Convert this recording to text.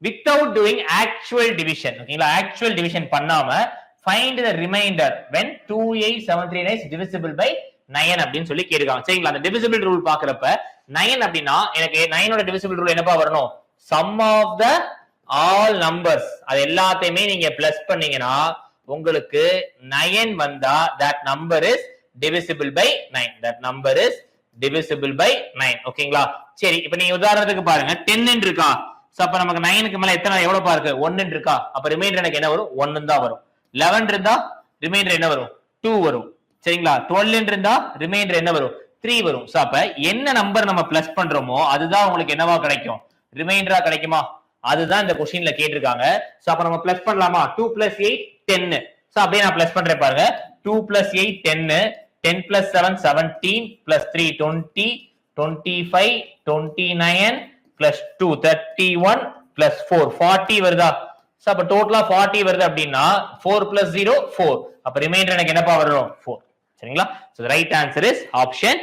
without doing actual division. ஓகேங்களா, actual division பண்ணாம find the remainder when 28739 is divisible by 9 அப்படின்னு சொல்லி கேட்காங்க. சரிங்களா, அந்த divisible rule பாக்குறப்ப 9 அப்படின்னா எனக்கு 9 ஓட divisible rule என்னப்பா வரணும்? sum of the all numbers அது எல்லாத்தையுமே நீங்க பிளஸ் பண்ணீங்கன்னா உங்களுக்கு 9 வந்தா that number is divisible by 9. that number is divisible by 9. ஓகேங்களா, சரி இப்போ நீங்க உதாரணத்துக்கு பாருங்க 10 இருக்கா. சோ அப்ப நமக்கு 9 க்கு மேல எத்தனை எவ்வளவு இருக்கு? 1 இருக்கா. அப்ப ரிமைண்டர் எனக்கு என்ன வரும்? 1 தான் வரும். 11 இருந்தா ரிமைண்டர் என்ன வரும்? 2 வரும். சரிங்களா, 12 இருந்தா ரிமைண்டர் என்ன வரும்? 3 வரும். சோ அப்ப என்ன நம்பர் நம்ம பிளஸ் பண்றோமோ அதுதான் உங்களுக்கு என்னவா கிடைக்கும்? ரிமைண்டரா கிடைக்குமா? அதுதான் இந்த क्वेश्चनல கேட்டிருக்காங்க. சோ அப்ப நம்ம பிளஸ் பண்ணலாமா? 2 + 8 10. சோ அப்படியே நான் பிளஸ் பண்றேன் பாருங்க. 2 + 8 10, 10 + 7 17 + 3 20, 25 29 + 2 31 + 4 40 வருதா? சோ அப்ப டோட்டலா 40 வருது அப்படின்னா 4 + 0 4. அப்ப ரிமைண்டர் எனக்கு என்னப்பா வரும்? 4. சரிங்களா, so the right answer is option